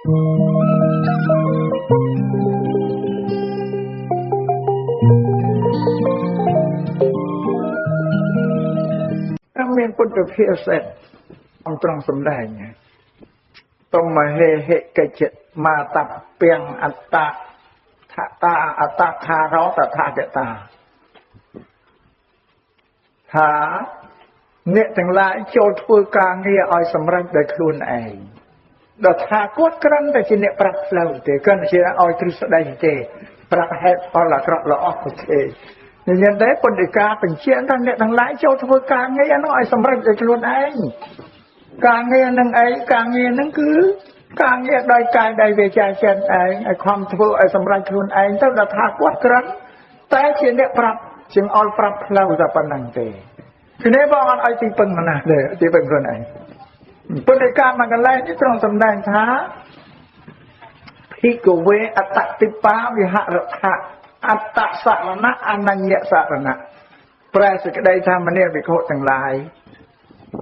មានពុទ្ធភាសិតអង្គត្រង់សម្ដែងតុមហេហិកិច្ចមាតពាំងអត្តថាតាអត្តខារោតថាកតាថាអ្នកទាំងឡាយចូលធ្វើការងារឲ្យសម្រេចដោយខ្លួនឯងដល់ថាគាត់គ្រាន់តែជាអ្នកប្រាប់ផ្លូវទេគ្រាន់តែជាឲ្យទ្រឹស្ដីទេប្រាប់ហេតុផលអាក្រក់ល្អទេញញឹមដែរពុទ្ធិកាបញ្ជាក់ថាអ្នកទាំងឡាយចូលធ្វើការងារនោះឲ្យសម្រេចដោយខ្លួនឯងការងារនឹងអីការងារនឹងគឺការងារដោយកាយដោយវាចាចិត្តឯងឲ្យខំធ្វើឲ្យសម្រេចខ្លួនឯងទៅដល់ថាគាត់គ្រាន់តែជាអ្នកប្រាប់ជាងអល់ប្រាប់ផ្លូវតែប៉ុណ្្នឹងទេគ្នាបងអត់ឲ្យទីពឹងណាស់ទេទីពឹងខ្លួនឯងពុទ្ធិកាមកន្លែងនេះត្រង់សម្ដែងថាភិក្ខវេអតតិបាវិហរថៈអត្តសរណៈអនញ្ញសរណៈប្រែសេចក្តីថាមនាលវិខុទាំងឡាយ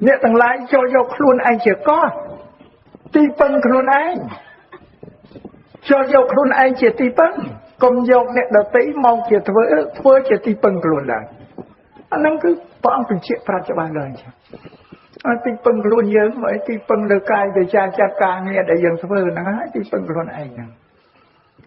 អ្នកទាំងឡាយចូលយកខ្លួនឯងជាកោះទីពឹងខ្លួនឯងចូលយកខ្លួនឯងជាទីពឹងកុំយកអ្នកដទៃមកជាធ្វើជាទីពឹងខ្លួនឡើយអាហ្នឹងគឺព្រះអង្គបញ្ជាក់ប្រាប់ច្បាស់ឡើយចឹងអត់ទីពឹងខ្លួនយើងមកទីពឹងលើកាយវិជាចាត់ការងារដែលយើងធ្វើហ្នឹងហើយទីពឹងខ្លួនឯងហ្នឹង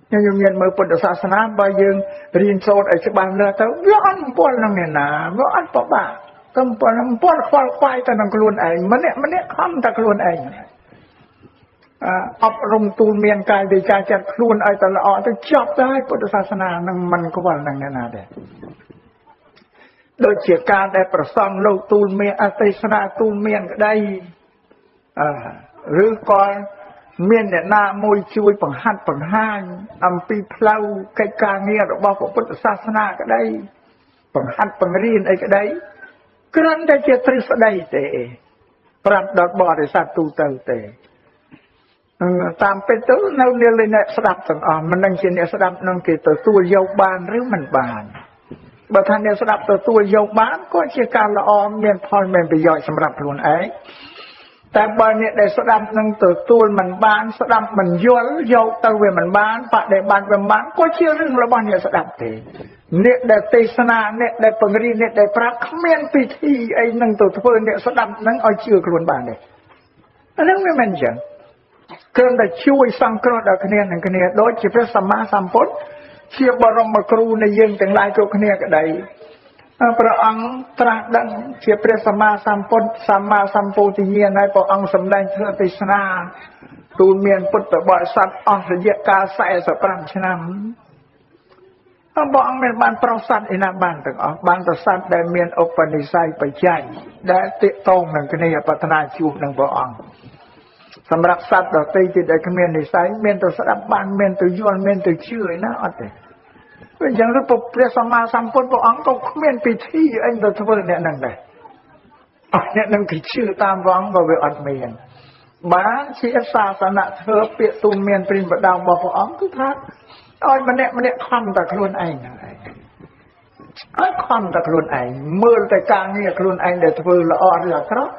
ខ្ញុំមានមើលពុទ្ធសាសនាបើយើងរៀនសូត្រឲ្យច្បាស់លើទៅវាអត់អំពល់នឹងអ្នកណាវាអត់ប្របាក់កំពល់ខ្វល់ខ្វាយទៅនឹងខ្លួនឯងម្នាក់ខំតែខ្លួនឯងអប់រំទូលមានកាយវិជាចិត្តខ្លួនឲ្យតែល្អទៅចប់ទៅហើយពុទ្ធសាសនានឹងមិនខ្វល់នឹងអ្នកណាទេដូចជាការដែលប្រសង់លោកទូលមានអទេសនាទូលមានក្តីឬក៏មានអ្នកណាមួយជួយបង្ហាត់បង្ហាញអំពីផ្លូវកិច្ចការងាររបស់ពុទ្ធសាសនាក្តីបង្ហាត់បង្រៀនអីក្តីគ្រាន់តែជាទ្រឹស្ដីទេប្រាប់ដល់បរិស័ទទូទៅទេតាមពិតទៅនៅអ្នកស្ដាប់ទាំងអស់មិនដឹងជាអ្នកស្ដាប់នឹងគេទទួលយកបានឬមិនបានបើថាអ្នកស្ដាប់ទទួលយកបានក៏ជាការល្អមានផលមានប្រយោជន៍សម្រាប់ខ្លួនឯងតែបើអ្នកដែលស្ដាប់នឹងទទួលមិនបានស្ដាប់មិនយល់យកទៅវាមិនបានបដិបត្តិវាមិនបានក៏ជារឿងរបស់អ្នកស្ដាប់ទេអ្នកដែលទេសនាអ្នកដែលបង្រៀនអ្នកដែលប្រាប់គ្មានពិធីអីនឹងទៅធ្វើអ្នកស្ដាប់នឹងឲ្យជឿខ្លួនបានទេអានឹងវាមិនចឹងគ្រាន់តែជួយសង្គ្រោះដល់គ្នានឹងគ្នាដូចជាព្រះសម្មាសម្ពុទ្ធជាបរមគ្រូនៃយើងទាំងឡាយគ្រប់គ្នាក្តីព្រះអង្គត្រាស់ដឹងជាព្រះសម្មាសម្ពុទ្ធសម្មាសម្ពោធិញ្ញាណហើយព្រះអង្គសម្ដែងធ្វើទេសនាទូលមានពុទ្ធបរិស័ទអស់រយៈកាល45ឆ្នាំព្រះអង្គមានបានប្រស័ទឯណាបានទាំងអស់បានប្រស័ទដែលមានឧបនិស្ស័យបច្ច័យដែលទាក់ទងនឹងគ្នាប្រាថ្នាជួបនឹងព្រះអង្គសម្រាប់សត្វដទៃទៀតដែលគ្មាននិស្ស័យមានទៅស្ដាប់បានមានទៅយល់មានទៅជឿឯណាអត់ទេវិញយ៉ាងទៅព្រះសម្មាសម្ពុទ្ធព្រះអង្គក៏គ្មានពិធីអីទៅធ្វើអ្នកនឹងដែរអស់អ្នកនឹងគេជឿតាមព្រះអង្គក៏វាអត់មានបានជាសាសនាធ្វើពាក្យទូលមានព្រានបដៅរបស់ព្រះអង្គគឺថាឲ្យម្នាក់ខំតែខ្លួនឯងហ្នឹងឯងឲ្យខំតែខ្លួនឯងមើលតែការងារខ្លួនឯងដែលធ្វើល្អឬអាក្រក់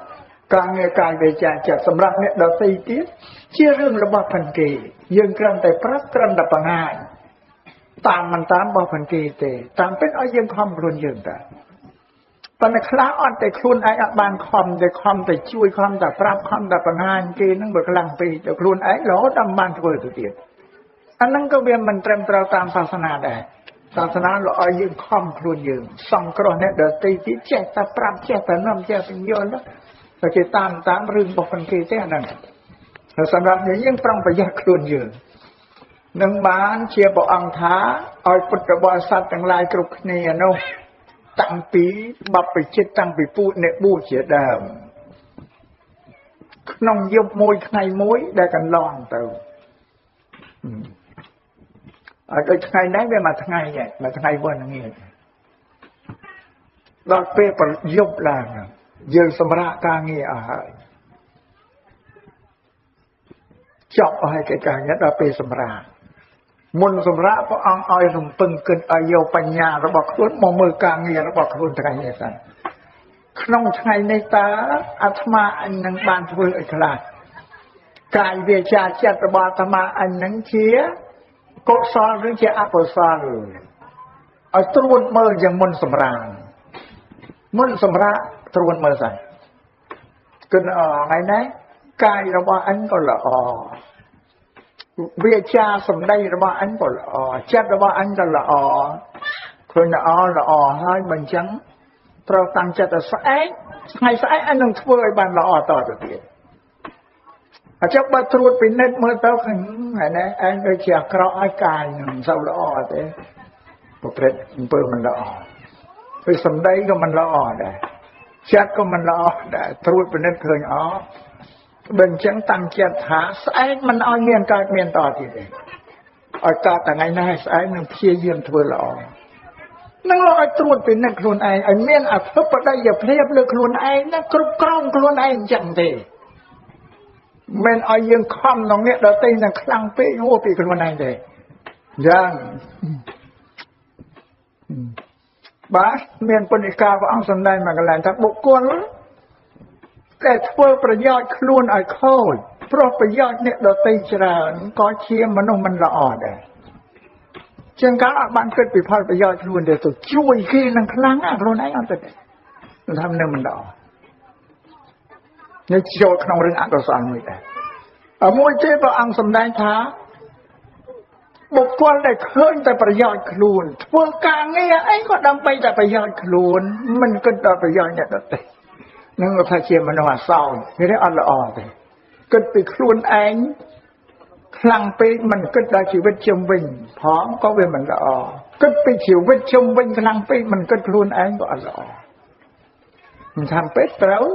ការងារកាយវិជាចិត្តសម្រាប់អ្នកដទៃទៀតជារឿងរបស់ផាន់គេយើងគ្រាន់តែប្រាប់គ្រាន់តែបង្ហាញតាមមិនតាមរបស់ផាន់គេទេតាមពិតឲ្យយើងខំខ្លួនយើងតាប៉ុន្តែខ្លះអត់តែខ្លួនឯងអត់បានខំតែជួយខំតែប្រាប់ខំតែបង្ហាញគេនឹងវាខ្លាំងពេកទៅខ្លួនឯងរហូតដល់បានធ្វើទៅទៀតអាហ្នឹងក៏វាមិនត្រឹមត្រូវតាមសាសនាដែរសាសនាលោកឲ្យយើងខំខ្លួនយើងសង្គ្រោះអ្នកដទៃទៀតចេះតែប្រាប់ចេះតែនាំចេះតែយល់តែគេតាមរឿងរបស់គេទេអាហ្នឹងហើយសម្រាប់យើងប្រុងប្រយ័ត្នខ្លួនយើងនឹងបានជាព្រះអង្គថាឲ្យពុទ្ធបរិស័ទទាំងឡាយគ្រប់គ្នានោះតាំងពីបព្វជិតតាំងពីពួកអ្នកបួសជាដើមក្នុងយប់មួយថ្ងៃមួយដែលកន្លងទៅឲ្យដូចថ្ងៃនេះវាមួយថ្ងៃប៉ុណ្្នឹងឯងដល់ពេលប្រយុទ្ធឡើងយើងសម្រាប់ការងារអស់ហើយចប់ឲ្យកិច្ចការងារដល់ពេលសម្រាប់មុនសម្រាប់ព្រះអង្គឲ្យរំពឹងគិតឲ្យយកបញ្ញារបស់ខ្លួនមកមើលការងាររបស់ខ្លួនថ្ងៃនេះសិនក្នុងថ្ងៃនេះតើអាត្មាអញនឹងបានធ្វើឲ្យខ្លះ កាយវាចាចិត្តរបស់អាត្មាអញនឹងជាកុសលឬជាអកុសលឲ្យត្រួតមើលយ៉ាងមុនសម្រាកត្រួតមើលសិនគិតថ្ងៃនេះកាយរបស់អញក៏ល្អវាចាសម្ដីរបស់អញក៏ល្អចិត្តរបស់អញក៏ល្អឃើញល្អហើយមិនចឹងត្រូវតាំងចិត្តឲ្យស្អែកថ្ងៃស្អែកអញនឹងធ្វើឲ្យបានល្អតទៅទៀតអញ្ចឹងបើត្រួតពិនិត្យមើលទៅឃើញហ្នឹងឯងដូចជាអាក្រក់ឲ្យកាយនឹងមិនសូវល្អទេប្រព្រឹត្តអំពើមិនល្អពេលសម្ដីក៏មិនល្អដែរចិត្តក៏មិនល្អដែរត្រួតពិនិត្យឃើញបើអញ្ចឹងតាំងចិត្តថាស្អែកមិនឲ្យមានកើតមានតទៀតទេឲ្យកើតថ្ងៃនេះស្អែកនឹងព្យាយាមធ្វើល្អនឹងឲ្យត្រួតពិនិត្យខ្លួនឯងឲ្យមានអធិបតេយ្យភាពលើខ្លួនឯងណាគ្រប់គ្រងខ្លួនឯងអញ្ចឹងទេមិនឲ្យយើងខំក្នុងនេះដល់តែនឹងខ្លាំងពេកហួសពីខ្លួនឯងទេយ៉ាងបាទមានពុនិកាព្រះអង្គសម្ដែងមកកន្លែងថាបុគ្គលតែធ្វើប្រយោជន៍ខ្លួនឲ្យខូចព្រោះប្រយោជន៍អ្នកដទៃច្រើនក៏ជាមនុស្សមិនល្អដែរជាងកាលអត់បានគិតពីផលប្រយោជន៍ខ្លួនទេទៅជួយគេនឹងខ្លាំងណាស់ខ្លួនឯងអត់ទេថានៅមិនល្អនេះចូលក្នុងរឿងអកុសលមួយដែរមួយទៀតព្រះអង្គសម្ដែងថាបុគ្គលដែលឃើញតែប្រយោជន៍ខ្លួនធ្វើការងារអីក៏ដើម្បីតែប្រយោជន៍ខ្លួនមិនគិតដល់ប្រយោជន៍អ្នកដទៃនឹងថាជាមនុស្សអាសោចនេះអត់ល្អទេគិតពីខ្លួនឯងខ្លាំងពេកមិនគិតដល់ជីវិតជុំវិញផងក៏វាមិនល្អគិតពីជីវិតជុំវិញខ្លាំងពេកមិនគិតខ្លួនឯងក៏អត់ល្អមិនថាពេកត្រូវ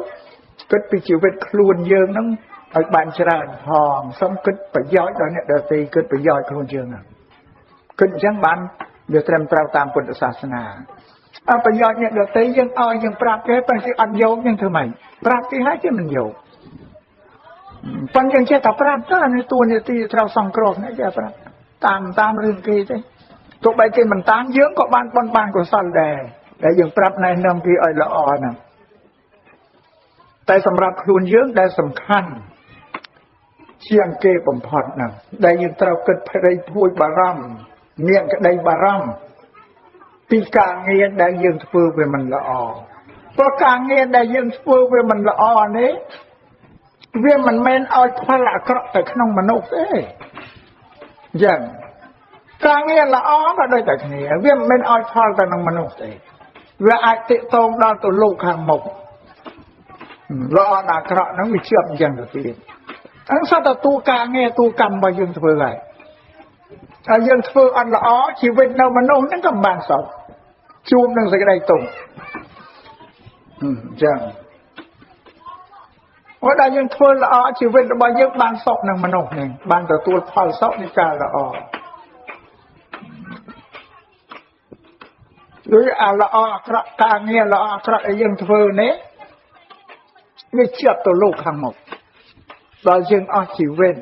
គិតពីជីវិតខ្លួនយើងហ្នឹងឲ្យបានច្រើនផងសូមគិតប្រយោជន៍ដល់អ្នកដទៃគិតប្រយោជន៍ខ្លួនយើងហ្នឹងគិតអញ្ចឹងបានវាត្រឹមត្រូវតាមពុទ្ធសាសនាប្រយោជន៍អ្នកដទៃយើងឲ្យយើងប្រាប់គេប៉ុន្តែគេអត់យកយើងធ្វើម៉េចប្រាប់គេហើយគេមិនយកប៉ុន្តែយើងចេះតែប្រាប់ទៅអានេះតួនាទីត្រូវសង្គ្រោះនេះចេះប្រាប់តាមរឿងគេទេទោះបីគេមិនតាមយើងក៏បានបន់បានកុសលដែរដែលយើងប្រាប់ណែនាំគេឲ្យល្អហ្នឹងតែសម្រាប់ខ្លួនយើងដែលសំខាន់ជាងគេបំផុតហ្នឹងដែលយើងត្រូវគិតភ័យព្រួយបារម្ភមានក្តីបារម្ភពីការងារដែលយើងធ្វើវាមិនល្អព្រោះការងារដែលយើងធ្វើវាមិនល្អនេះវាមិនមែនឲ្យផលអាក្រក់ទៅក្នុងមនុស្សទេយ៉ាងការងារល្អក៏ដូចតែគ្នាវាមិនមែនឲ្យផលទៅក្នុងមនុស្សទេវាអាចទាក់ទងដល់ទៅលោកខាងមុខល្អដល់អាក្រក់ហ្នឹងវាជាប់អញ្ចឹងទៅទៀតអញ្ចឹងសត្វតួការងារតួកម្មរបស់យើងធ្វើហើយតែយើងធ្វើអត់ល្អជីវិតនៅមនុស្សហ្នឹងក៏មិនបានសុខជួបនឹងសេចក្តីទុក្ខអញ្ចឹងបើដែលយើងធ្វើល្អជីវិតរបស់យើងបានសុខនឹងមនុស្សនេះបានទទួលផលសុខនៃការល្អដោយអាល្អអាក្រក់ការងារល្អអាក្រក់ដែលយើងធ្វើនេះវាជាប់ទៅលោកខាងមុខដល់យើងអស់ជីវិត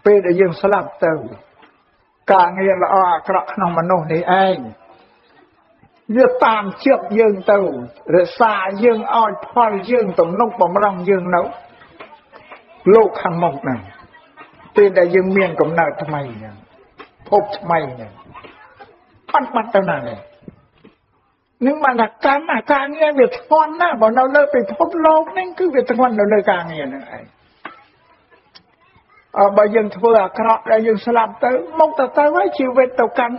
ពេលដែលយើងស្លាប់ទៅការងារល្អអាក្រក់ក្នុងមនុស្សនេះឯងវាតាមជឿយើងទៅរក្សាយើងឲ្យផលយើងទំនុកបំរុងយើងនៅលោកខាងមុខហ្នឹងពេលដែលយើងមានកំណើតថ្មីហ្នឹងភពថ្មីហ្នឹងអត់បាត់ទៅណាទេនឹងបានថាកម្មអាការងារវាធ្ងន់ណាស់បើនៅលើពិភពលោកហ្នឹងគឺវាធ្ងន់នៅលើការងារហ្នឹងឯងបើយើងធ្វើអាក្រក់ដែលយើងស្លាប់ទៅមកទៅហើយជីវិតទៅកាន់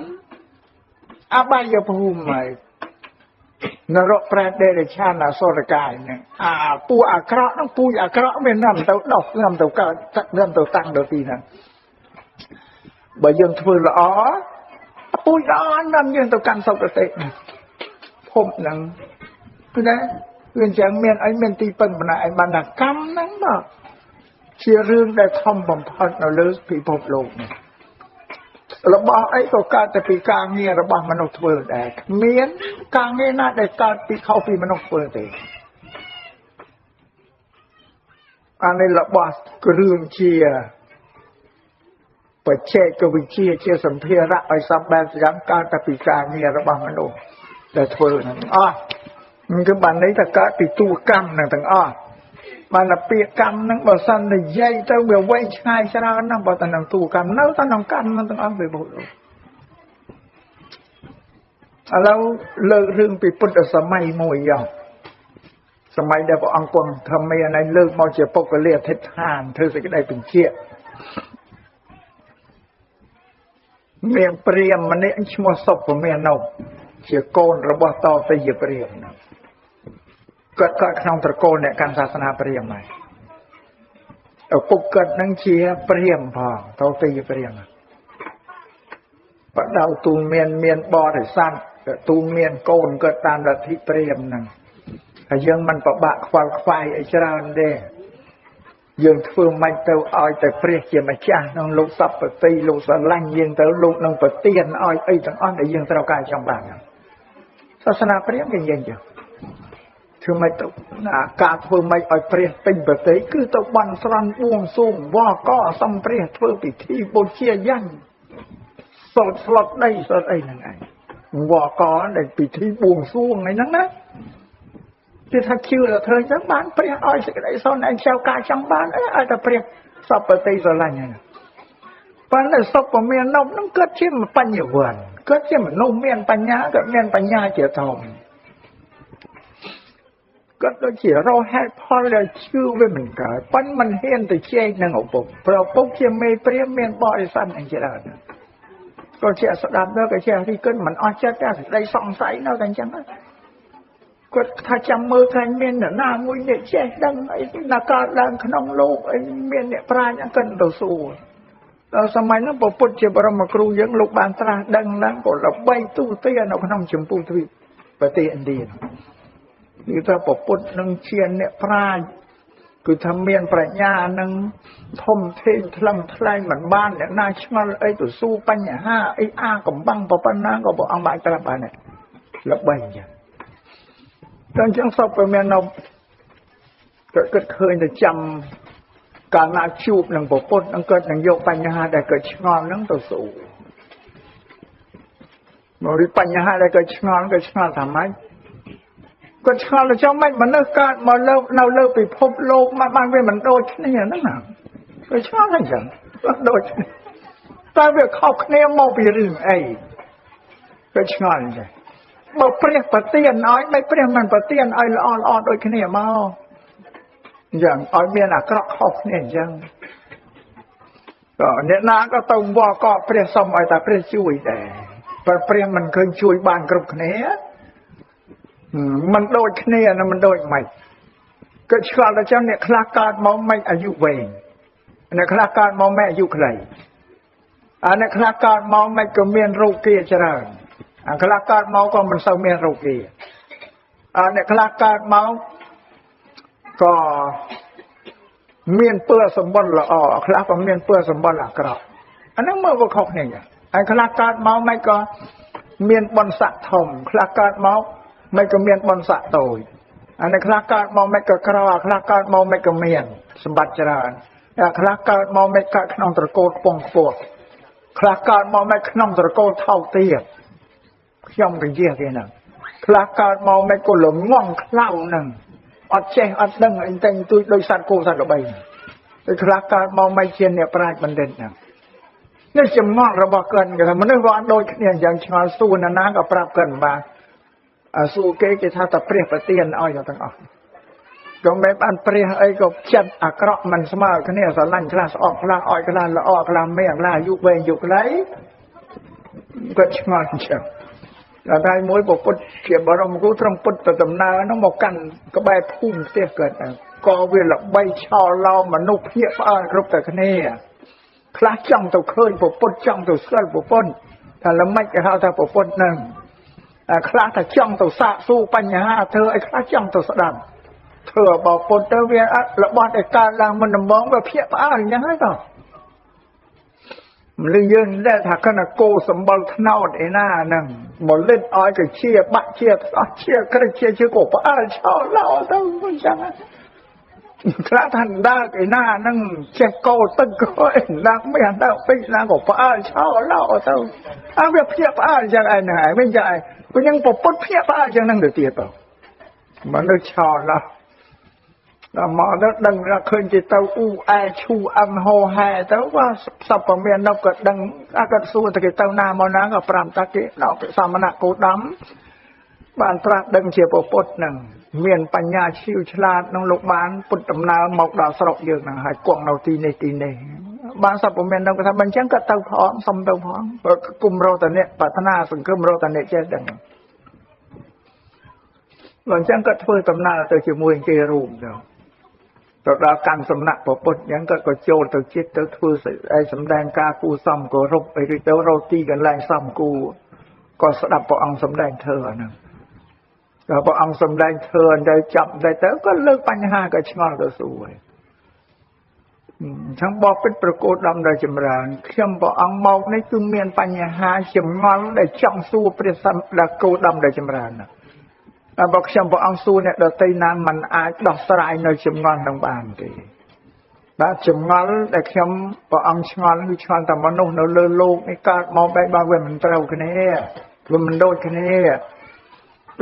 អបាយភូមិហើយនរកប្រែតដេរឆានអសុរកាយហ្នឹងពូអាក្រក់ហ្នឹងពូអាក្រក់មាននាំទៅដោះនាំទៅកើតនាំទៅតាំងទៅទីហ្នឹងបើយើងធ្វើល្អពូល្អនាំយើងទៅកាន់សុគតិភពហ្នឹងគឺណាគឺអញ្ចឹងមានអីមានទីពឹងបណ្ណាឯងបានថាកម្មហ្នឹងបាទជារឿងដែលធំបំផុតនៅលើពិភពលោកនេះរបស់អីក៏កើតតែពីការងាររបស់មនុស្សធ្វើដែរគ្មានការងារណាដែលកើតពីខុសពីមនុស្សធ្វើទេអានេះរបស់គ្រឿងជាបច្ចេកវិទ្យាជាសម្ភារៈឲ្យសម្បែបយ៉ាងកើតតែពីការងាររបស់មនុស្សដែលធ្វើហ្នឹងអស់គឺបានន័យថាកើតពីតួកម្មហ្នឹងទាំងអស់ mà là bịa cầm nâng bảo sân thì dây tao biểu quay chai cho ra nâng bảo tao nâng tù cầm nấu tao nâng cầm nâng tao ăn về bộ rồi lâu lơ rương bị bút ở sơ mây mùi dòng sơ mây đây bảo ăn quần thầm mê này lơ màu chìa bốc cái liệt thích hàn thư sẽ cái đây bình chia miền priêm mà nè mua sọc của miền nông chìa côn rồi bỏ to tới dịp priêm cất trong tờ côn nè căn sát na priêm này ở cục cất nâng chia priêm vào tao tới dịp priêm bắt đầu tu miền bò để săn tu miền côn cất tan là thị priêm nè hay dương mình bảo bạc khoai ở trên đây dương phương mạnh tàu oi tại priêm chỉ mà cha nông lục sập ở tây lục sờ lanh dương tàu lục nông bờ tiền oi ấy thằng on để dương tàu cài trong bàn sát na priêm cái gì vậyคือไม่ตกการធ្វើไม่ឲ្យព្រះពេញប្រទេសគឺទៅបន់ស្រន់បួងសួងវក៏សំព្រះធ្វើពិធីបូជាយញ្ញសូត្រស្លុតដីសូត្រអីហ្នឹងឯងវក៏ដែលពិធីបួងសួងហ្នឹងណាគេថាជឿថាធ្វើអញ្ចឹងបានព្រះឲ្យសេចក្តីសុខឯងចៅការចង់បានឲ្យតែព្រះសពប្រទេសស្រឡាញ់ហ្នឹងប៉ុន្តែសុខមាននប់ហ្នឹងកើតជាបញ្ញវន្តកើតជាមនុស្សមានបញ្ញាកើតមានបញ្ញាជាធំก็ตัวเชี่ยเราแฮปพอเลยชื่อไว้เหมือนกันปั้นมันเห็นแต่เชี่ยนั่งอบปุ๊บเราปุ๊บเชี่ยไม่เปรี้ยเมียนบริษัทอย่างเช่นนั้นก็เชี่ยสดับแล้วก็เชี่ยที่เกินมันอ้อเชี่ยได้ส่องใสแล้วกันจังก็ถ้าจำมือใครเมียนเนี่ยหน้ามวยเนี่ยเชี่ยดังไอ้นักการดังขนมโลกไอ้เมียนเนี่ยปลายังเกินตัวสู้เราสมัยนั้นปุ๊บปุ๊บเชี่ยบรมครูยังลูกบานตราดังแล้วก็เราใบตู้เตี้ยเราขนมชมพูทวีประเทศอินเดียนี่ถ้าปปุตนึงเชียนเนี่ยพระคือทำเมียนปรัชญานึงทมเทนทลังทลายเหมือนบ้านเนี่ยน่าช่างไอ้ตัวสู้ปัญญาห้าไอ้อากับบังปปันนาก็บอกอังบายตระบานเนี่ยแล้วใบอย่างตอนจังสอบไปเมียนเราก็เคยจะจำการนาชูบหนึ่งปปุตนึงเกิดหนึ่งโยปัญญาได้เกิดช่างนั่งตัวสู้บริปัญญาได้เกิดช่างก็ช่างทำไมก็ชาเราจะไม่มันเลิกการมาเลิกเราเลิกไปพบโลกมาบ้านเว้มันโดดนี่อย่างนั้นนะก็ชาอะไรอย่างโดดแต่เวลาเข้าเนี่ยมองไปเรื่องไอ้ก็ชาอะไรบอกเปรี้ยปะเตี้ยน้อยไม่เปรี้ยมันปะเตี้ยไอ้ละอ่อนโดยเนี่ยมาอย่างอ้อยเมียน่ะก็เข้าเนี่ยยังก็เนี่ยน้าก็ต้องว่าก็เปรี้ยสมัยแต่เปรี้ยช่วยแต่เปรี้ยมันเคยช่วยบ้านกรุบเนี่ยมันโดยเนี่ยนะมันโดยไม่ก็ชาเราเจ้าเนี่ยคลาการมองไม่อายุเวงเนี่ยคลาการมองไม่อายุใครอันนี้คลาการมองไม่ก็เมียนโรคเกียร์เจริญอันคลาการมองก็มันเศร้าเมียนโรคเกียร์อันนี้คลาการมองก็เมียนเปื้อสมบัติละอ๋อคลาก็เมียนเปื้อสมบัติละกระอันนั้นเมื่อวันเขาเนี่ยอันคลาการมองไม่ก็เมียนบนสะทมคลาการมองไม่ก็เมียนบนสะโตยอันนี้คลาการมองไม่ก็กระคลาการมองไม่ก็เมียนสมบัติเจริญคลาการมองไม่ก็ขนมตะโกนปองปวดคลาการมองไม่ขนมตะโกนเท่าเตี้ยย่อมกันเยี่ยกันนั่งคลาการมองไม่ก็หลงง่วงเคล้านั่งอัดเจอัดดังอันเต็งตุยโดยสัตว์โกสัตว์ระบายคลาการมองไม่เชียนเนี่ยปลายมันเด่นนั่งนี่จะมองระบกันกันมันนึกว่าโดยเนี่ยอย่างชาสู้นานากับปราบกันมาสู้เก๋ๆถ้าแต่เปรี้ยประเตียนอ้อยอย่างต่างก็ไม่บ้านเปรี้ยไอ้ก็จัดอักระมันสมาร์ทเนี่ยสลันคลาสออกคลาอ้อยคลาละอ้อคลาแม่คลายุกเวงยุกไรก็ชงอนเชียวแล้วได้มวยบอกปุดเขียบบรมกู้ทรมปุดแต่ตำนาน้องบอกกันก็ใบพุ่มเสียเกิดก็เวลาใบชอเรามันนุกเพี้ยอ้อยครบแต่เนี่ยคลาจังตัวเคยปุดจังตัวเสื้อปุดแต่ละไม่ก็เขาแต่ปุดนั่งคลาแต่จ้องตัวสะสู้ปัญญาเธอไอ้คลาจ้องตัวสะดับเธอบอกคนเตเวียนละบอดไอ้การลังมันมองว่าเพี้ยป้าอย่างไรต่อมันเลยยืนได้ถ้าขณะโกสมบัตินอดไอ้หน้านั่งหมดเล่นอ้อยกับเชี่ยบะเชี่ยเชี่ยกระเชี่ยเชี่ยโกป้าชาวเราต้องไม่ใช่พระท่านได้ไอ้หน้านั่งเชี่ยโกตั้งก็ไอ้นางไม่หันได้ไปนางกับป้าชาวเราต้องเอาแบบเพี้ยป้าอย่างไรไหนไม่ใช่ก็ยังปกป้องเพี้ยป้าอย่างนั้นเดือดเตี้ยเปล่ามันเลยชาวเรา ដល់មកដល់ដឹងថាឃើញជាទៅអ៊ូអែឈូអឹងហោហែទៅว่าសពមាននោះក៏ដឹងគាត់សួរតែគេទៅណាមកណាក៏ប្រាប់ថាគេដល់សមណៈគោតមបានត្រាស់ដឹងជាពុទ្ធនឹងមានបញ្ញាឈ្លាវឆ្លាតក្នុងលោកបានពុទ្ធដំណើរមកដល់ស្រុកយើងនឹងហើយគង់នៅទីនេះបានសពមាននោះគាត់ថាមិនអញ្ចឹងក៏ទៅផងសុំទៅផងគុំរតនៈប្រាថ្នាសង្ឃឹមរតនៈចេះដឹងអញ្ចឹងក៏ធ្វើដំណើរទៅជាមួយគេរួមទៅដល់កាន់សំណាក់ពុទ្ធអញ្ចឹងក៏ចូលទៅចិត្តទៅធ្វើឲ្យសម្ដែងការគូសំគោរពអីទៅរកទីកន្លែងសំគូក៏ស្ដាប់ព្រះអង្គសម្ដែងធម៌អាហ្នឹងដល់ព្រះអង្គសម្ដែងធម៌ទៅចាប់ទៅក៏លើកបញ្ហាក៏ឆ្ងល់ទៅសួរចឹងបបិទ្ធប្រកោតដំដល់ចម្រើនខ្ញុំព្រះអង្គមកនេះគឺមានបញ្ហាចម្ងល់ដែលចង់សួរព្រះសម្មាគោដំដល់ចម្រើនបើខ្ញុំព្រះអង្គសួរអ្នកដទៃណាមិនអាចដោះស្រាយនៅចម្ងល់នឹងបានទេបាទចម្ងល់ដែលខ្ញុំព្រះអង្គឆ្ងល់គឺឆ្ងល់តែមនុស្សនៅលើលោកនេះកើតមកបែបបើវាមិនត្រូវគ្នាវាមិនដូចគ្នា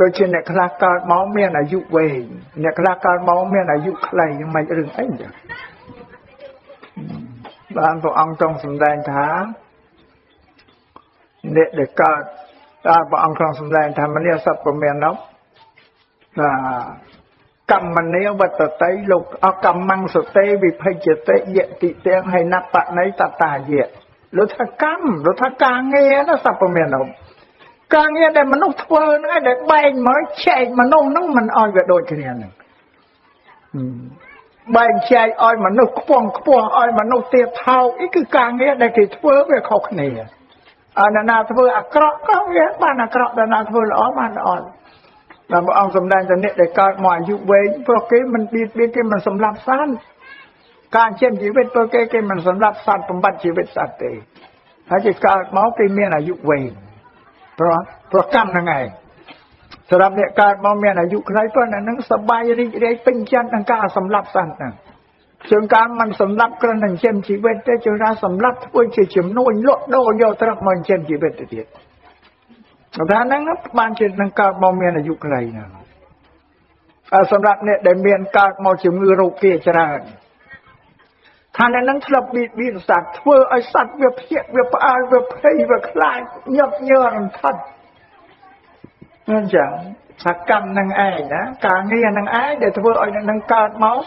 ដូចជាអ្នកខ្លះកើតមកមានអាយុវែងអ្នកខ្លះកើតមកមានអាយុខ្លីយ៉ាងម៉េចរឿងអីចឹងបានព្រះអង្គទ្រង់សម្ដែងថាអ្នកដែលកើតព្រះអង្គទ្រង់សម្ដែងថាមនីសត្វប្រមាននោះកម្មនីវត្តតៃលោកអកម្មੰសតេវិភេជ្ជតិយតិទាំងហើយណបណៃតតាយៈលោកថាកម្មលោកថាការងារណាសត្វប្រមាននោះការងារដែលមនុស្សធ្វើហ្នឹងដែលបែងមកចែកមនុស្សហ្នឹងមិនអោយវាដូចគ្នាហ្នឹងបែងចែកឲ្យមនុស្សខ្ពស់ឲ្យមនុស្សទាបថោកនេះគឺការងារដែលគេធ្វើវាខុសគ្នាអ្នកណាធ្វើអាក្រក់ក៏វាបានអាក្រក់អ្នកណាធ្វើល្អបានល្អដល់ព្រះអង្គសម្ដែងទៅអ្នកដែលកើតមកអាយុវែងព្រោះគេមិនបៀតបៀនគេមិនសម្លាប់សត្វការចិញ្ចឹមជីវិតព្រោះគេមិនសម្លាប់សត្វបំបត្តិជីវិតសត្វទេហើយគេកើតមកគេមានអាយុវែងព្រោះកម្មហ្នឹងឯងសម្រាប់អ្នកកើតមកមានអាយុខ្លីប៉ុន្តែនឹងសบายរីករាយពេញចិត្តនឹងការសម្លាប់សត្វហ្នឹងជួនកាលមិនសម្លាប់គ្រាន់តែចិញ្ចឹមជីវិតទេជួនកាលសម្លាប់ធ្វើជាចំនួនលក់ដូរយកត្រឹមមកចិញ្ចឹមជីវិតទៅទៀតថាហ្នឹងបានជានឹងកើតមកមានអាយុខ្លីហ្នឹងសម្រាប់អ្នកដែលមានកើតមកជំងឺរោគាច្រើនថាអ្នកនឹងធ្លាប់បៀតបៀនសត្វធ្វើឲ្យសត្វវាភ្ញាក់វាផ្អើលវាភ័យវាខ្លាចញាប់ញ័ររន្ធត់អញ្ចឹងថាកម្មនឹងឯងណាការងារនឹងឯងដែលធ្វើឲ្យអ្នកនឹងកើតមក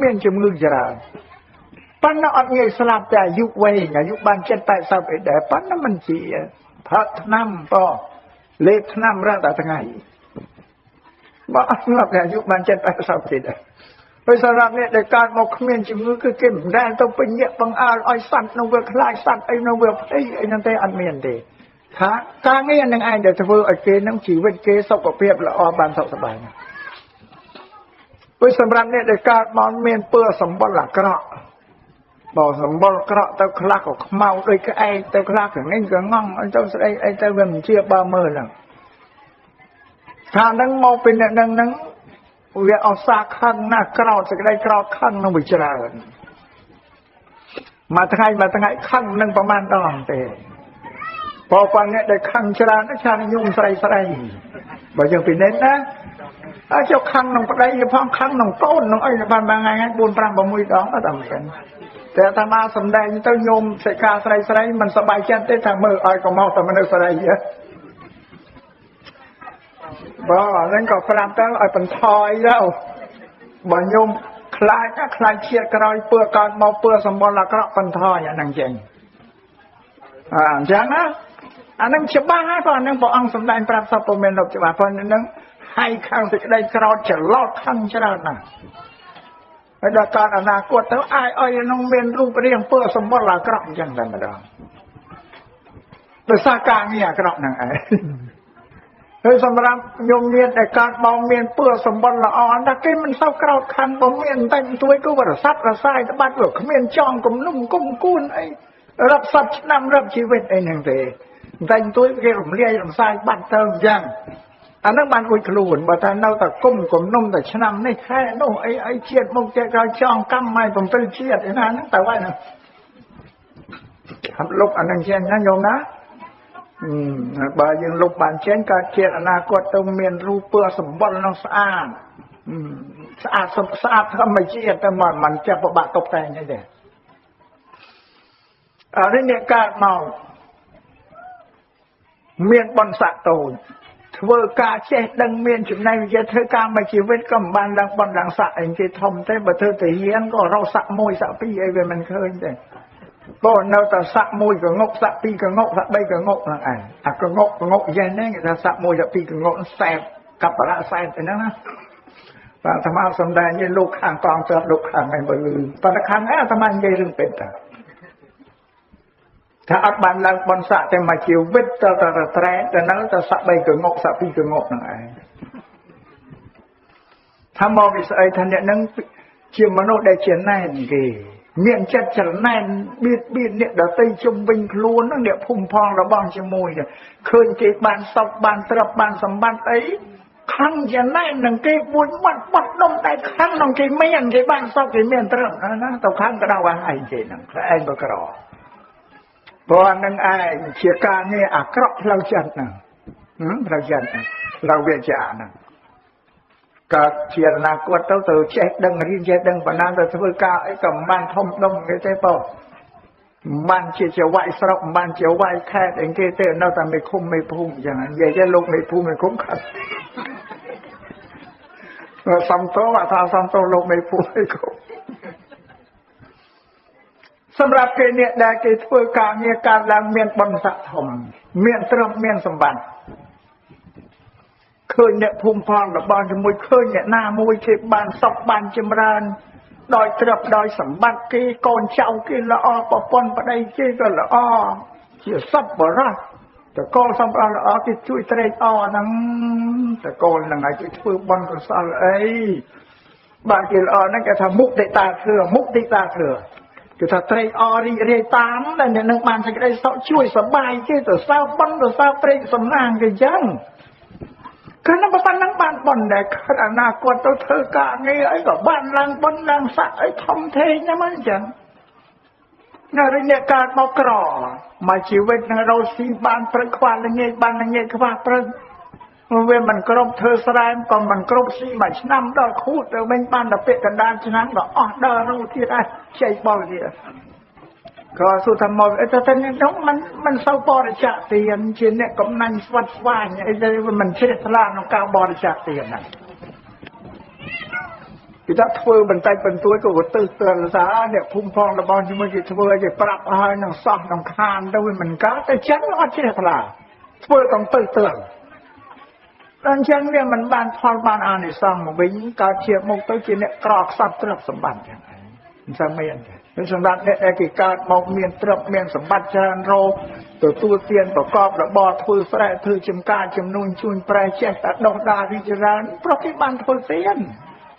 មានជំងឺច្រើនប៉ុន្តែអត់ងាយស្លាប់តែអាយុវែងអាយុបាន70 80អីដែរប៉ុន្តែមិនជាផឹកថ្នាំក៏លេបថ្នាំរាល់តែថ្ងៃបើអត់ស្លាប់តែអាយុបាន70 80ទេដែរពេលសម្រាប់អ្នកដែលកើតមកគ្មានជំងឺគឺគេមិនដែលទៅពេញញាក់បង្អើលឲ្យសត្វនោះវាខ្លាចសត្វអីនោះវាផ្ទៃអីហ្នឹងទេអត់មានទេថាការងារនឹងឯងដែលធ្វើឲ្យគេនឹងជីវិតគេសុខភាពល្អបានសុខសប្បាយណាស់ពេលសម្រាប់អ្នកដែលកើតមកមានពើសម្បុរអាក្រក់បើសម្បុរក្រក់ទៅខ្លះក៏ខ្មៅដូចក្អែកទៅខ្លះក៏ងេងក៏ងងទៅស្ដីអីទៅវាមិនជាបើមើលហ្នឹងថានឹងមកពីអ្នកនឹងវាអសាខឹងណាស់ក្រោតសេចក្តីក្រោតខឹងនឹងវាច្រើនមួយថ្ងៃខឹងនឹងប្រហែលដងទេបើគាត់អ្នកដែលខឹងច្រើនឆានយំស្រីបើយើងពីនេះណាចុះខឹងនឹងប្តីផងខឹងនឹងកូននឹងអីបានថ្ងៃ4 5 6ដងអត់តែមានតែអាត្មាសំដែងទៅញោមសិក្ខាស្រីមិនសប្បាយចិត្តទេថាមើលឲ្យកុំមកតែមនុស្សស្រីបើហ្នឹងក៏ប្រាប់ទៅឲ្យបន្ថយទៅបើញោមខ្លាចជាតិក្រោយពើកើតមកពើសម្បល់អាក្រក់បន្ថយអាហ្នឹងចេញអញ្ចឹងណាអាហ្នឹងច្បាស់ហើយព្រោះអាហ្នឹងព្រះអង្គសម្ដែងប្រាប់សពមានលោកច្បាស់ព្រោះហ្នឹងហើយខាងសេចក្តីក្រោតច្រឡោតខឹងច្រើនណាស់ហើយដល់កើតអនាគតទៅអាចឲ្យនឹងមានរូបរាងពើសម្បល់អាក្រក់អញ្ចឹងតែម្ដងដោយសារការងារអាក្រក់ហ្នឹងឯងហើយសម្រាប់ញោមញាតដែលកើតមកមានពើសម្បល់ល្អតែគេមិនសូវក្រោតខឹងបើមានតែទួយក៏រសាត់រសាយត្បាត់វាគ្មានចង់គំនុំគុំគួនអីរាប់សិបឆ្នាំរាប់ជីវិតអីហ្នឹងទេតែទួយគេរំលាយរំសាយបាត់ទៅអញ្ចឹងអាហ្នឹងបានរួចខ្លួនបើថានៅតែគុំគំនុំតែឆ្នាំនេះខែនោះអីជាតិមុខជាតិក្រោយចង់កម្មម៉ៃ7ជាតិឯណាហ្នឹងទៅហើយណាហាប់លុបអាហ្នឹងចេញណាញោមណាបើយើងលុបបានចេញកើតជាតិអនាគតទៅមានរូបពើសម្បល់នោះស្អាត ស្អាតស្អាតធម្មជាតិតែមិនចាប់ប្របាក់តុបតែងទេរិញកើតមកមានបនស័កតូចធ្វើការចេះដឹងមានចំណេះវិជ្ជាធ្វើការមួយជីវិតក៏មិនបានឡើងបនឡើងស័កអីគេធំទេបើធ្វើទៅរៀនក៏រកស័កមួយស័កពីរអីវាមិនឃើញទេក៏នៅតែស័កមួយកងុកស័កពីរកងុកស័កបីកងុកហ្នឹងឯងអាកងុកយ៉ាងនេះគេថាស័កមួយស័កពីរកងុកសែបកបរៈសែបទៅហ្នឹងណាបាទអាត្មាសំដែងនេះលោកខាងកងទ័ពលោកខាងឯងបើប៉ុន្តែខាងឯងអាត្មានិយាយរឿងពេតតាថាអត់បានឡើងបនស័កតែមកជីវិតទៅតែត្រែទៅនៅតែស័កបីកងុកស័កពីរកងុកហ្នឹងឯងថាមកវិស្អីថាអ្នកហ្នឹងជាមនុស្សដែលជាណែនគេមានចិត្តច្រណែនបៀតបៀនអ្នកដទៃជុំវិញខ្លួនហ្នឹងអ្នកភូមិផងរបស់ជាមួយឃើញគេបានសុខបានទ្រព្យបានសម្បត្តិអីខំចំណែននឹងគេមួយមាត់បាត់ដុំតែខំនឹងគេមានគេបានសុខគេមានទ្រព្យណាទៅខំក៏ដល់ឲ្យឯងគេហ្នឹងតែឯងបើក្រព្រោះនឹងឯងជាការងារអាក្រក់ផ្លូវចិត្តហ្នឹងផ្លូវចិត្តផ្លូវវិជ្ជាហ្នឹងកើតជាអនាគតទៅចេះដឹងរៀនចេះដឹងបណ្ដាទៅធ្វើការអីក៏មិនបានធំដុំគេទេបងមិនបានជាវាយស្រុកមិនបានជាវាយខេត្តអីគេទេនៅតែមេឃុំមេភូមិអញ្ចឹងនិយាយទៅលោកមេភូមិមេឃុំខាត់សំទោថាសំទោលោកមេភូមិមេឃុំសម្រាប់គេអ្នកដែលគេធ្វើការងារការឡើងមានបុណ្យស័ក្តិធំមានទ្រព្យមានសម្បត្តិឃើញអ្នកភូមិផងរបស់ជាមួយឃើញអ្នកណាមួយគេបានសុខបានចម្រើនដោយទ្រព្យដោយសម្បត្តិគេកូនចៅគេល្អប្រពន្ធប្តីគេក៏ល្អជាសប្បុរសតកូលសម្បត្តិល្អគេជួយត្រេកអរហ្នឹងតកូលហ្នឹងឲ្យគេធ្វើបុណ្យកុសលអីបានគេល្អហ្នឹងគេថាមុខតិតាធ្វើមុខតិតាធ្វើគឺថាត្រេកអររីករាយតាមដែលអ្នកនឹងបានសេចក្តីសុខជួយសប្បាយគេទៅសើបុណ្យទៅសើព្រេងសំណាងគេចឹងគណៈប៉ុណ្ណឹងបានបនដែលខិតអនាគតទៅធ្វើការងារអីក៏បានឡើងបនឡើងស័កអីធំធេងណាស់ហ្នឹងអញ្ចឹងនៅរិញកើតមកក្រមកជីវិតនឹងរស់ស៊ីបានព្រឹកខ្វះល្ងាចបានល្ងាចខ្វះព្រឹកវាមិនគ្រប់ធ្វើស្រែក៏មិនគ្រប់ស៊ីមួយឆ្នាំដល់ខួបទៅវិញបានតែពាក់កណ្ដាលឆ្នាំក៏អស់ដល់រੂទៀតដែរជ័យបលទៀតក៏សុទ្ធមកអីទៅនេះនោះมันសូវបរិច្ចាគទានជាអ្នកកំណាញ់ស្វាត់ស្វាញអីទៅមិនជ្រះថ្លាក្នុងការបរិច្ចាគទានហ្នឹងគេថាធ្វើបន្តិចបន្តួចក៏ទៅទើសារអ្នកភូមិផងរបស់ជាមួយគេធ្វើឲ្យគេប្រាប់ឲ្យនឹងសោះនឹងខានទៅវាមិនកើតតែចឹងអត់ជ្រះថ្លាធ្វើកំទៅដល់ចឹងវាមិនបានផលបានអានិសង្សមកវិញកើតជាមកទៅជាអ្នកក្រខ្សត់ទ្រព្យសម្បត្តិចឹងមិនសមមានទេសម្រាប់អ្នកដែលគេកើតមកមានទ្រព្យមានសម្បត្តិច្រើនរោទទួលទានប្រកបរបរធ្វើស្រែធ្វើចំការចំនួនជួញប្រែចេះតែដុសដាលរីច្រើនព្រោះគេបានធ្វើទាន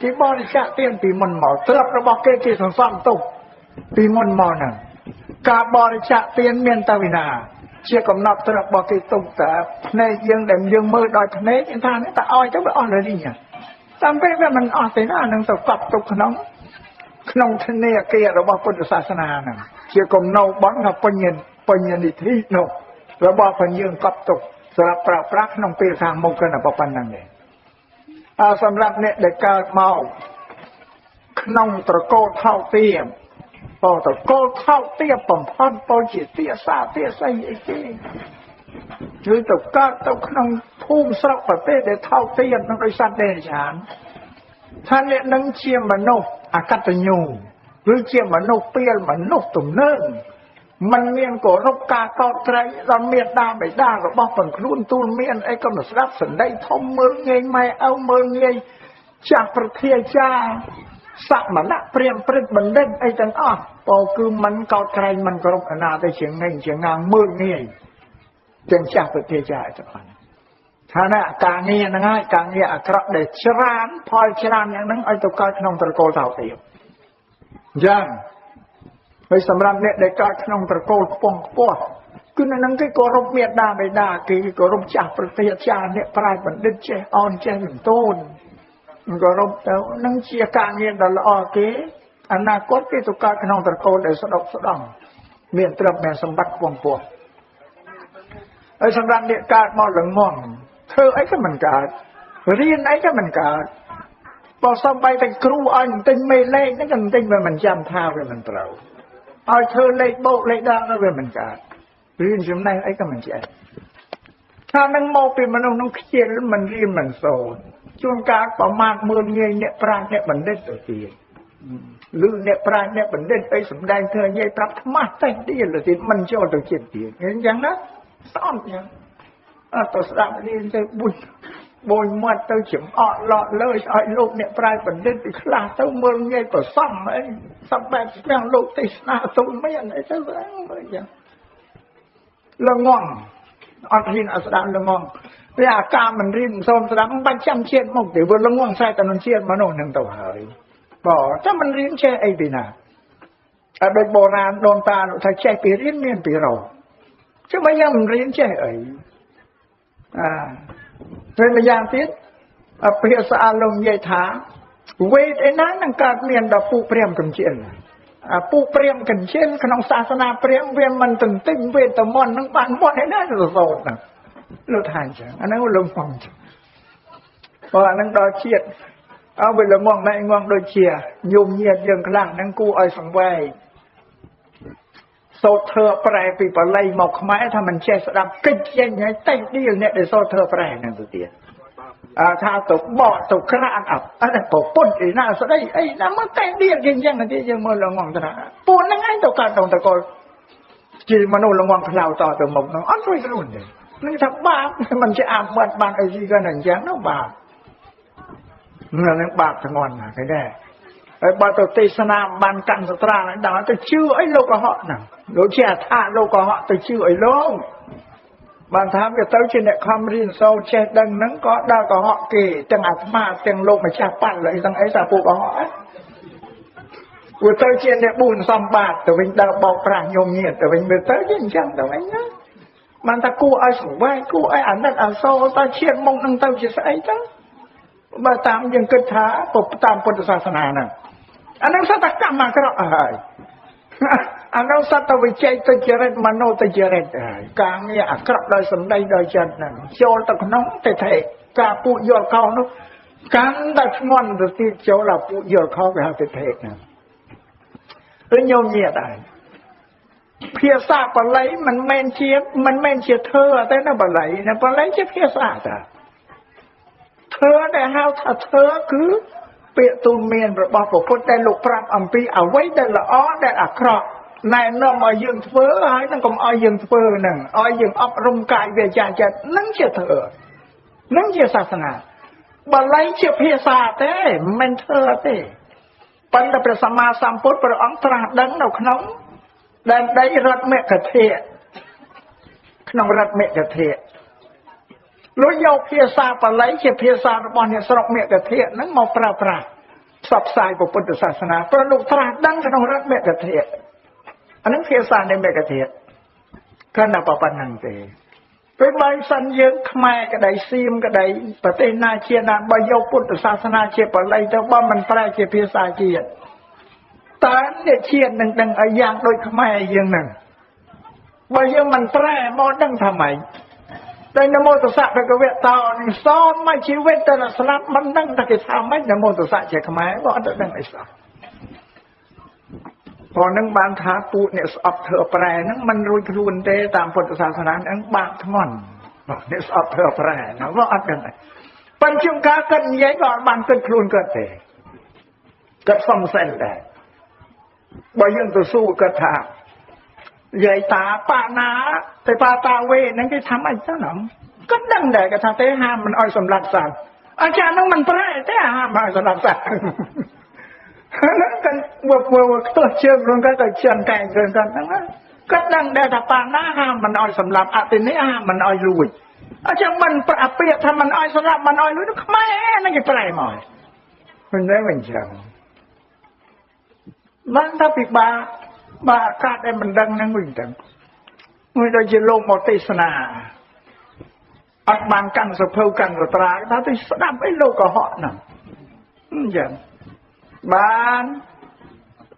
គេបរិច្ចាគទានពីមុនមកទ្រព្យរបស់គេគេសន្សំទុកពីមុនមកហ្នឹងការបរិច្ចាគទានមានតែវិណាជាកំណត់ទ្រព្យរបស់គេទុកតែភ្នែកយើងដែលយើងមើលដោយភ្នែកថាតែឲ្យទៅវាអស់រីងតាមពេលវាមិនអស់ទេណានឹងទៅកប់ទុកក្នុងធនាគាររបស់ពុទ្ធសាសនាហ្នឹងជាគំនៅបន់ថាបញ្ញនិធិនោះរបស់ព្រះយើងកប់ទុកសម្រាប់ប្រើប្រាស់ក្នុងពេលខាងមុខគឺប៉ុណ្ណឹងទេសម្រាប់អ្នកដែលកើតមកក្នុងត្រកូលថោកទាបពោលត្រកូលថោកទាបបំផុតពោលជាទាសាទាស័យអីគេគឺទៅកើតទៅក្នុងភូមិស្រុកប្រទេសដែលថោកទាបនឹងដោយសត្វទេចានថាអ្នកនឹងជាមនុស្សអកតញ្ញូឬជាមនុស្សពីលមនុស្សទំនើងមិនមានគោរពការកោតក្រែងដល់មេដាបិតារបស់បងខ្លួនទូលមានអីក៏មិនស្ដាប់សម្ដីធំមើលងាយម៉ែឪមើលងាយចាស់ប្រធាចាសមណៈព្រាមព្រឹទ្ធបណ្ឌិតអីទាំងអស់ពោលគឺមិនកោតក្រែងមិនគោរពអាណាទៅជាងជាងាងមើលងាយទាំងចាស់ប្រធាចាអីទាំងអស់ថាណាការងារហ្នឹងហើយការងារអាក្រក់ដែលច្រើនផលច្រើនយ៉ាងហ្នឹងឲ្យទៅកើតក្នុងត្រកូលថោកទាបយ៉ាងហើយសម្រាប់អ្នកដែលកើតក្នុងត្រកូលខ្ពង់ខ្ពស់គឺនៅនឹងគេគោរពមេត្តាបិតាគេគោរពចាស់ប្រទេសចាស់អ្នកប្រាជ្ញបណ្ឌិតចេះអនចេះលំទោនគោរពទៅនឹងជាការងារដ៏ល្អគេអនាគតគេទៅកើតក្នុងត្រកូលដែលស្ដុកស្ដម្ភមានទ្រព្យមានសម្បត្តិខ្ពង់ខ្ពស់ហើយសម្រាប់អ្នកកើតមកល្ងងធ្វើអីក៏មិនកើតរៀនអីក៏មិនកើត បើសំបីតែគ្រូឲ្យទិញមេលេខហ្នឹងក៏ទិញវាមិនចាំថាវាមិនត្រូវឲ្យធ្វើលេខបូកលេខដកវាមិនកើតរៀនចំណេះអីក៏មិនចេះថានឹងមកពីមនុស្សនឹងខ្ជិលមិនរៀនមិនសូត្រជួនកាលប្រមាថមើលងាយអ្នកប្រាជ្ញអ្នកបណ្ឌិតទៅទៀតឬអ្នកប្រាជ្ញអ្នកបណ្ឌិតអីសម្ដែងធ្វើនិយាយប្រាប់ថ្មាស់តែទៀតទៅទៀតមិនចូលទៅចិត្តទៀតអញ្ចឹងណាស្អប់អញ្ចឹងអត់ទៅស្ដាប់រៀនទៅបុញបូនមាត់ទៅចំអកឡកលើឲ្យលោកអ្នកប្រាជ្ញបណ្ឌិតពីខ្លះទៅមើលងាយប្រសំអីសំបែបស្ទះលោកទេសនាទូលមានអីទៅអញ្ចឹងល្ងងអត់ហ៊ានអត់ស្ដាប់ល្ងងវាអាការមិនរៀនសូមស្ដាប់បាច់ចាំជាតិមកទេវាល្ងងខ្សែតនឹងជាតិមនុស្សនឹងទៅហើយបើតែមិនរៀនចេះអីពីណាអត់ដូចបុរាណដូនតាថាចេះពីរៀនមានពីរកchứ bây giờ mìnhរៀនចេះអីពេលម្យ៉ាងទៀតព្រះសាលោកនិយាយថាវេទឯណានឹងកើតមានដល់ពូព្រាហ្មណ៍កញ្ជិលពូព្រាហ្មណ៍កញ្ជិលក្នុងសាសនាព្រាហ្មណ៍វាមិនទន្ទិញវេទមន្តនឹងបានមន្តឯណាទៅសូត្រហ្នឹងលោកថាអញ្ចឹងអាហ្នឹងលោកផងបើអាហ្នឹងដល់ជាតិវាល្ងងណែងងដូចជាញោមញាតយើងខ្លះហ្នឹងគួរឲ្យសង្វេគសូត្រធ្វើប្រែពីបល័យមកខ្មែរថាមិនចេះស្ដាប់កិច្ចចេញហើយតែឌីលអ្នកដែលសូត្រធ្វើប្រែហ្នឹងទៅទៀតថាទៅបកទៅក្រានអត់ប្រពន្ធឯណាស្ដីអីណាមកតែឌីលគេអញ្ចឹងទៅយើងមើលល្ងងថាពួកហ្នឹងឯងទៅកើតតកលជាមនុស្សល្ងងខ្លៅតទៅមុខហ្នឹងអត់ជួយខ្លួនទេនឹងថាបាបមិនជាអាបាត់បានអីស៊ីក៏អញ្ចឹងនោះបាបនឹងបាបធ្ងន់ណាស់គេដែរហើយបើទៅទេសនាបានកាន់សត្រាដល់ទៅជឿអីលោកកុហកហ្នឹងលោកជាអថាលោកកុហកទៅជឿអីលោកបានថាវាទៅជាអ្នកខំរៀនសូត្រចេះដឹងហ្នឹងក៏ដល់កុហកគេទាំងអាត្មាទាំងលោកម្ចាស់ប៉ាល់អីទាំងអីថាពួកកុហកវាទៅជាអ្នកបួនសម្បត្តិទៅវិញដល់បោកប្រាស់ញោមញាតទៅវិញវាទៅជាអញ្ចឹងទៅវិញណាបានថាគួរឲ្យសង្វេគគួរឲ្យអាណិតអាសូរតើឈានមុខនឹងទៅជាស្អីទៅបើតាមយើងគិតថាតាមពុទ្ធសាសនាហ្នឹងអានោះសត្វកម្មអាក្រក់ហើយអានោះសត្វទៅវិជ័យទៅចរិតមโนទៅចរិតហើយការងារអាក្រក់ដោយសម្ដីដោយចិត្តហ្នឹងចូលទៅក្នុងទេថេការពួកយល់ខុសនោះកាន់តែធ្ងន់ទៅទៀតចូលដល់ពួកយល់ខុសគេហៅទេថេហ្នឹងឬញោមញាតដែរភាសាបាលីមិនមែនជាធ្វើទេណាបាលីណាបាលីជាភាសាតាធ្វើដែលហៅថាធ្វើគឺពាក្យទូលមានរបស់ព្រះពុទ្ធដែលលោកប្រាប់អំពីអ្វីដែលល្អដែលអាក្រក់ណែនាំឲ្យយើងធ្វើហើយនឹងកុំឲ្យយើងធ្វើហ្នឹងឲ្យយើងអប់រំកាយវាចាចិត្តនឹងជាធ្វើនឹងជាសាសនាបាលីជាភាសាទេមិនមែនធ្វើទេប៉ុន្តែព្រះសម្មាសម្ពុទ្ធព្រះអង្គត្រាស់ដឹងនៅក្នុងដែនដីរដ្ឋមគធៈក្នុងរដ្ឋមគធៈលោកយកភាសាបាលីជាភាសារបស់អ្នកស្រុកមគធៈហ្នឹងមកប្រើប្រាស់ផ្សព្វផ្សាយពុទ្ធសាសនាព្រោះលោកត្រាស់ដឹងក្នុងរដ្ឋមគធៈអាហ្នឹងភាសានៃមគធៈគណៈប៉ុណ្ណឹងទេពេលបើសិនយើងខ្មែរក្តីសៀមក្តីប្រទេសណាជាណាបើយកពុទ្ធសាសនាជាបាលីទៅបើមិនប្រែជាភាសាជាតិតើអ្នកជាតិនឹងដឹងឲ្យយ៉ាងដូចខ្មែរយើងហ្នឹងបើយើងមិនប្រែមកដឹងថាម៉េចតែនមោទសៈភគវៈតោនឹងសមមកជីវិតទៅស្លាប់មិនដឹងថាគេថាម៉េចនមោទសៈជាខ្មែរក៏អត់ដឹងអីសោះព្រោះនឹងបានថាពួកអ្នកស្អប់ធ្វើប្រែហ្នឹងមិនរួចខ្លួនទេតាមពុទ្ធសាសនាហ្នឹងបាបធ្ងន់អ្នកស្អប់ធ្វើប្រែហ្នឹងក៏អត់ដឹងប៉ុន្តែជួនកាលគាត់និយាយក៏អត់បានគិតខ្លួនគាត់ទេគាត់សំសិនដែរបើយើងទៅស៊ូគាត់ថាយាយតាប៉ាណាតែប៉ាតាវេហ្នឹងគេធ្វើអីចឹងហ្នឹងគាត់ដឹងដែរគាត់ថាទេហាមមិនអោយសម្លាប់សត្វអាចារ្យហ្នឹងមិនប្រែទេហាមមិនសម្លាប់សត្វហ្នឹងគាត់ខ្ទោះជើងខ្លួនគាត់ទៅជន់តែខ្លួនគាត់ហ្នឹងគាត់ដឹងដែរថាប៉ាណាហាមមិនអោយសម្លាប់អតិនេះហាមមិនអោយលួចអញ្ចឹងមិនប្រអាពាក្យថាមិនអោយសម្លាប់មិនអោយលួចខ្មែរហ្នឹងគេប្រែមកមិនដឹងអញ្ចឹងមិនថាពិបាកបាក់កាត់តែមិនដឹងហ្នឹងវិញទាំងមួយដូចជាលោកមកទេសនាអត់បានកាន់សភៅកាន់រត្រាថាទៅស្ដាប់អីលោកកុហកហ្នឹងអញ្ចឹងបាន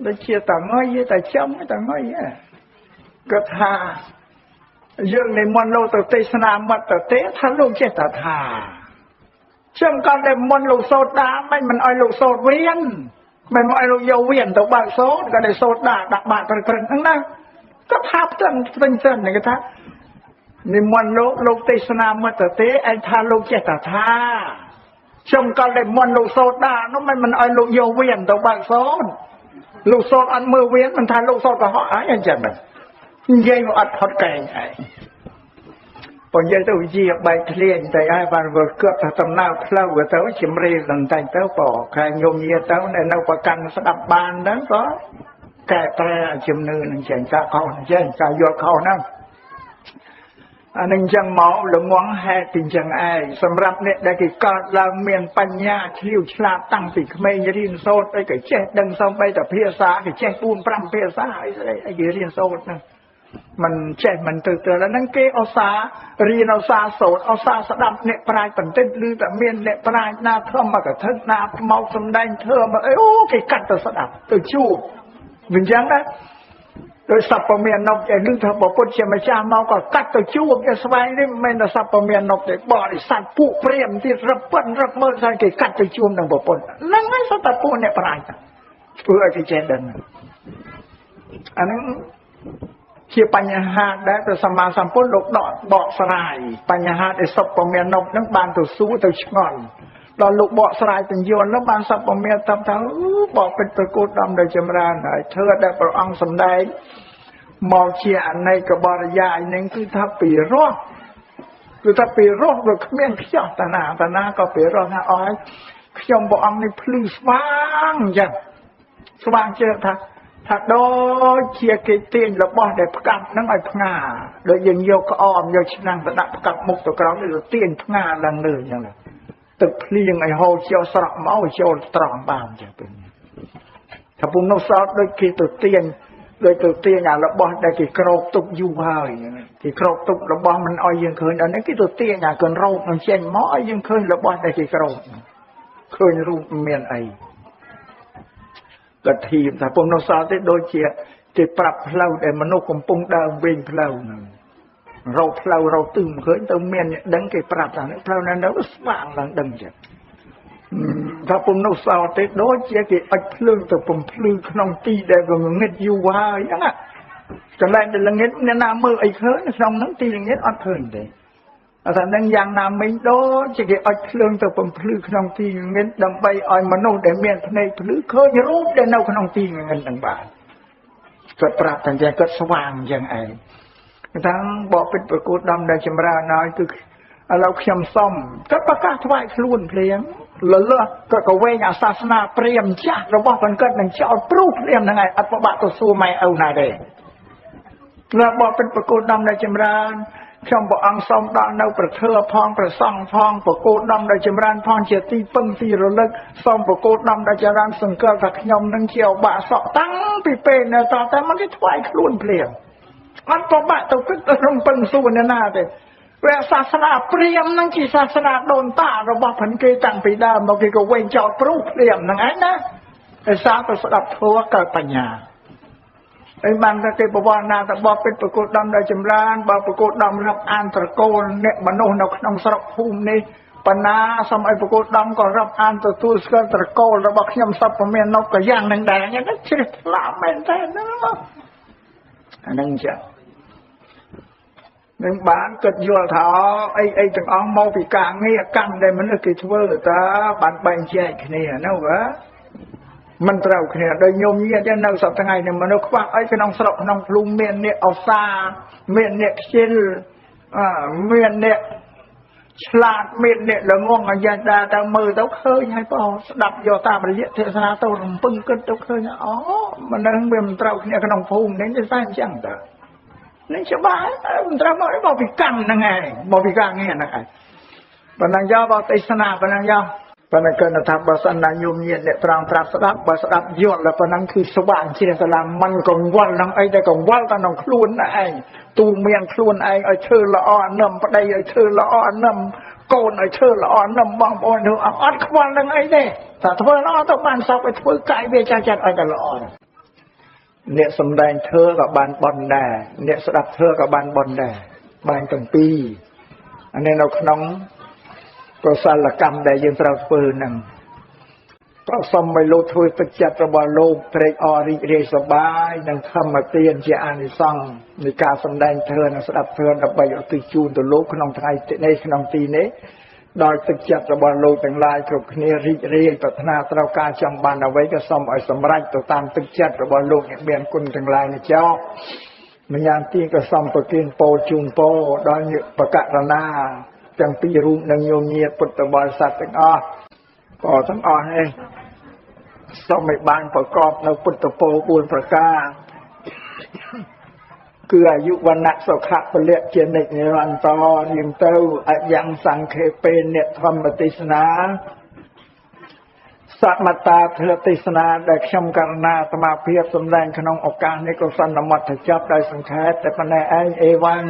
ដូចជាតងុយតែចំតងុយគាត់ថាយើងនិមន្តលោកទៅទេសនាមត្តទៅទេថាលោកចេះតែថា Chẳng còn để môn lục sốt đá mình oi lục sốt viên mình oi lục dầu viên tàu bạc sốt còn để sốt đá đặc bạc cần cầnทั้งนั้นก็ทับchân này cái thápนี่มนโลกเทศนามาแต่เตไอ้ทาโลกเจตท่าชมกันเลยมนโลกโซดาน้องมันไอ้โลกโยเวียนตัวบางโซนโลกโซดอันมือเวียนมันทาโลกโซดกับเขาอะไรอย่างเงี้ยมันยัยมันอัดพอดแกงไอ้ปนยัยตัวเยี่ยใบทะเลนแต่ไอ้บางเวิร์กเกือบทำหน้าเพลาเวเต้าชิมเรียงแต่เต้าปอกใครโยมเยี่ยเต้าในนประกันสดับบานนั้นก็แก่แปรชิมเนื้อหนึ่งเจนกาเขาเจนกาโยเขานั่งอันนึงจังหมอหลงหวังแห่ติจังไอสำหรับเนี่ยได้กี่กอดเราเมียนปัญญาชิวฉลาดตั้งติเมย์เรียนโซดไอ้กี่เจ๊ดังส่งไปแต่เพียสากี่เจ๊ปูนปรำเพียสาไอ้เรียนโซดนะมันเจ๊มันตื่นแล้วนั่งเกอเอาสาเรียนเอาสาโสดเอาสาสดับเนี่ยปลายปันเต้นลือแต่เมียนเนี่ยปลายหน้าเธอมากับเธอหน้าเมาสำแดงเธอมาโอ้กี่กัดแต่สดับตัวชูวิญญาณนะโดยสัพพเมียนนกอย่างนึกถ้าบอกพุทธเจ้ามาจ้าเมาก็กัดตัวชูบจะสบายนี่ไม่ได้สัพพเมียนนกแต่บริษัทผู้เปรียมที่รับปั้นรับเมื่อใส่กี่กัดตัวชูนั่งบอกพุทธนั่งไม่สัตว์ผู้เนี่ยปลายเพื่อที่เจดินอันนั้นเชื่อปัญญาได้แต่สมาสัมพุทธโลกดอดบอกสลายปัญญาได้สัพพเมียนนกนั่งบานตัวสู้ตัวชงอนตอนลูกบอกสลายเป็นโยนแล้วบางสัพพเมียทำทั้งบอกเป็นตะกุดดำโดยจำราหน่อยเธอได้ประอังสำได้มองเชียร์ในกบฏยายนั่นคือถ้าปีรอดคือถ้าปีรอดโดยเขมิ้นเขี้ยวตาหนาก็ปีรอดนะอ้อยขยมบอกอังในพลื้สว่างอย่างสว่างเจอถ้าโดยเชียร์เกตีนแล้วบอกได้ประกับนั่งไอ้พงาโดยยังโยกอ้อมโยชนังประดับประกับมุกตัวกลางนี่เตียนพงาลังเลยอย่างไรตึกพลียังไอ้โฮเชียวสระเมาเชียวตรองบางจะเป็นถ้าปุ่มนกซอดโดยกี่ตัวเตียนโดยตัวเตียนอย่างระบอบได้กี่กรอกตุกยูหายกี่กรอกตุกระบอบมันอ้อยยังเคยอันนั้นกี่ตัวเตียนอย่างเกินโรคมันเช่นหมออ้อยยังเคยระบอบได้กี่กรอกเคยรูปเมียนไอกระทีมถ้าปุ่มนกซอดได้โดยเชี่ยที่ปรับเพลาแต่มนุษย์กำปงดาวเวงเพลาเราเพลาเราตื่นเคยตัวเมียนเนี่ยดังกี่ปรับต่างเพลานั้นเราสว่างหลังดังจ้ะถ้าผมนกสาวเตะโดยเจ๊กี่อัดเพลิงแต่ผมเพลิงขนมตีได้ก็เงินอยู่ว่าอย่างนั้นจะแรงแต่ละเงินเนี่ยนามือไอ้เคยขนมนั้นตีอย่างเงี้ยอัดเพลิงเลยแต่ดังอย่างนาไม่โดยเจ๊กี่อัดเพลิงแต่ผมเพลิงขนมตีเงินดังใบอ้อยมโนเดเมียนในเพลิงเคยรูปได้เน่าขนมตีเงินดังบ่าเกิดปรับแต่ยังเกิดสว่างอย่างไอทั้งบอกเป็นประกูดดำได้ชมราน้อยคือเราเขียมซ่อมก็ประกาศถวายครูนเพลียงเลอะก็เวงศาสนาเปรียมจ้าเราบอกมันเกิดหนึ่งเจ้าปลุกเปรียมยังไงอัปบะตัวสู้ไม่เอาหน้าเด็กเราบอกเป็นประกูดดำได้ชมราเขียมบอกอังซ่อมดานเอาประเทอพองประซ่องพองประกูดดำได้ชมราพองเจตีปึ้งตีระลึกซ่อมประกูดดำได้ชมราสังเกตถักยมนั่งเขียวบะสอตั้งปีเป็นเนี่ยต่อแต่มันก็ถวายครูนเพลียงอันปบะตัวก็ต้องปึ้งสู้เนี่ยหน้าเด็กเวลาศาสนาเปรียมนั่งที่ศาสนาโดนตาเราบอกผันเกยจังไปได้บางทีก็เว้นเจ้าปลุกเปรียมนั่งไงนะไอ้สาวก็สดับโทว่าเกิดปัญญาไอ้มันก็เก็บบอกนาแต่บอกเป็นประกฏดำได้จำรานบอกประกฏดำรับอ่านตะโกนเนี่ยมโนนกนองสระภูมินี่ปนาสมัยประกฏดำก็รับอ่านตะตูสกันตะโกนเราบอกยำซับประเมียนนกก็ย่างแดงๆอย่างนั้นเชื่อลาเมนแท้นั่นหรอนั่งเจ้านึกบ้านเกิดยัวเท้าไอ้จังอ๋องมองปีกางนี่กันได้มันเลยคิดว่าตาบ้านใบแย่เนี่ยนะวะมันเต่าเนี่ยโดยโยมเนี่ยจะนั่งสับทั้งไงเนี่ยมันนึกว่าไอ้ขนมสระขนมพลุเมียนเนี่ยเอาซาเมียนเนี่ยเช่นเมียนเนี่ยฉลาดเมียนเนี่ยละง่วงอะไรดาตามือเต้าเคยให้เปล่าดับโยตาบริเยเทศนาเต้าลำปึ้งก็เต้าเคยอ๋อมันนั่งเมียนเต่าเนี่ยขนมพลุเนี่ยจะสร้างจังแต่นี่ชาวบ้านมันทำอะไรบอกพิการนั่งไงบอกพิการเงี้ยนั่งไงปนัญญาบอกเทศนาปนัญญาปนัญเกินธรรมบาสนาโยมเย็นเนี่ยตรังตรัสดับบาสดับยอดแล้วปนัญคือสว่างชีสลามมันกงวันนั่งไอ้แต่กงวันตอนนั่งครูนไอ้ตูเมียนครูนไอ้เชื่อละอ่อนน้ำปะไดเชื่อละอ่อนน้ำโกนเชื่อละอ่อนน้ำบางบอลดูอัดควันนั่งไอ้เนี่ยแต่ถ้าเราต้องบ้านสอบไปធ្វើไก่เบี้ยจัดไอ้แต่ละอ่อนเนี่ยสำแดงเธอกับบานบอลแดเนี่ยสดับเธอกับบานบอลแดบานตั้งปีอันนี้เราขนม ก็สารกรรมได้ยังเราเปิดนั่งก็สมไม่รู้ทุยตะจัดระบาโลกเตรอริเรสบายนั่งทำมาเตียนเจอานิสังในการสำแดงเธอสดับเธอดับไปเอาติจูนตัวโลกขนมไทยในขนมตีนี้โดยตะจัดระบาโลกต่างลายกรบเนริเรียนปัฒนาตราการจำบันเอาไว้ก็สมไอสมรัยตัวตามตะจัดระบาโลกเบียนกุลต่างลายในเจ้ามันยามที่ก็สมประกินโปจุนโปโดยประกาศนาจังปีรูปนังโยมเงียปุตตบริษัททั้งอ้อก็ทั้งอ้อให้สมัยบานประกอบในปุตตโปบุญประกาคืออายุวันนักสขะเปลี่ยเจนิกในรันตอยิมเต้ายังสังเคเปนเนี่ยธรรมติสนาสัมมาตาเทติสนาได้ชมการนาสมาเพียบสำแดงขนมโอกาสในกษัตริย์นมัตถจับได้สังเกตแต่ปนัยเอวัง